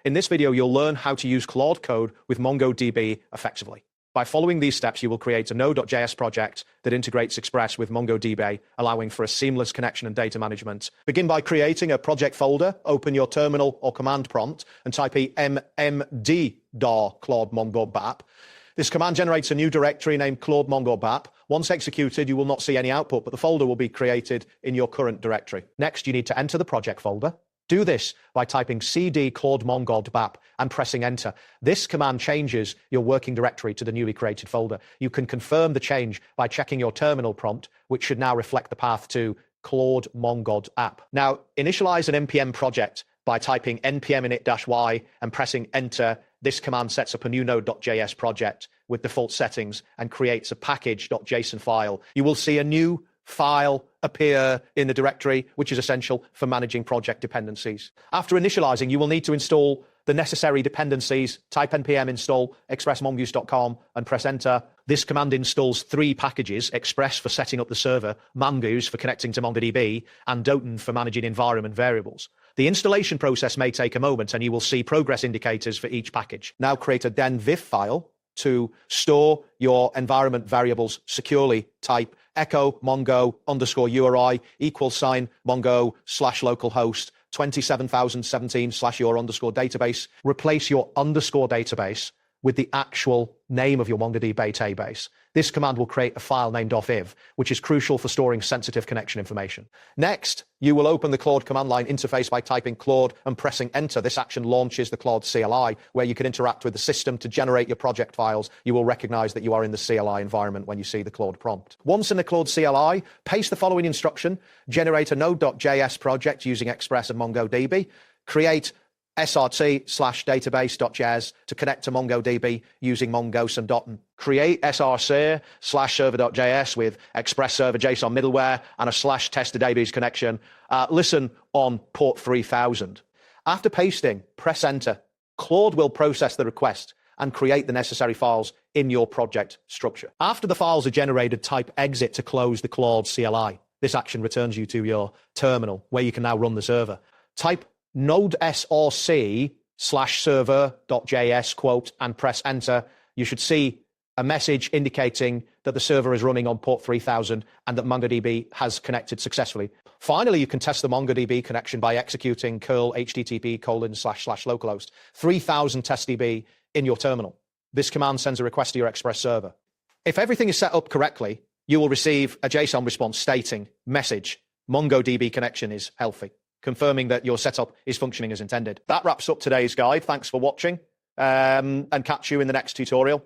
In this video, you'll learn how to use Claude Code with MongoDB effectively. By following these steps, you will create a Node.js project that integrates Express with MongoDB, allowing for a seamless connection and data management. Begin by creating a project folder, open your terminal or command prompt, and type mmd Claude MongoDB. This command generates a new directory named Claude MongoDB. Once executed, you will not see any output, but the folder will be created in your current directory. Next, you need to enter the project folder. Do this by typing cd Claude MongoDB and pressing enter. This command changes your working directory to the newly created folder. You can confirm the change by checking your terminal prompt, which should now reflect the path to Claude MongoDB. Now, initialize an npm project by typing npm init-y and pressing enter. This command sets up a new Node.js project with default settings and creates a package.json file. You will see a new file appear in the directory, which is essential for managing project dependencies. After initializing, you will need to install the necessary dependencies. Type npm install expressmongoose.com and press enter. This command installs 3 packages: Express for setting up the server, Mongoose for connecting to MongoDB, and Doten for managing environment variables. The installation process may take a moment, and you will see progress indicators for each package. Now create a den.viv file to store your environment variables securely. Type echo mongo _URI =mongo /localhost 27017 /your database. Replace your underscore database with the actual name of your MongoDB database. This command will create a file named .viv, which is crucial for storing sensitive connection information. Next, you will open the Claude command line interface by typing Claude and pressing enter. This action launches the Claude CLI, where you can interact with the system to generate your project files. You will recognize that you are in the CLI environment when you see the Claude prompt. Once in the Claude CLI, paste the following instruction: generate a Node.js project using Express and MongoDB. Create srt/database.js to connect to MongoDB using Mongoose and Doten. Create src/server.js with Express Server JSON middleware and a /test database connection. Listen on port 3000. After pasting, press enter. Claude will process the request and create the necessary files in your project structure. After the files are generated, type exit to close the Claude CLI. This action returns you to your terminal, where you can now run the server. Type node src/server.js quote and press enter. You should see a message indicating that the server is running on port 3000 and that MongoDB has connected successfully. Finally, you can test the MongoDB connection by executing curl http://localhost 3000 testdb in your terminal. This command sends a request to your Express server. If everything is set up correctly, you will receive a JSON response stating, message, MongoDB connection is healthy, confirming that your setup is functioning as intended. That wraps up today's guide. Thanks for watching, and catch you in the next tutorial.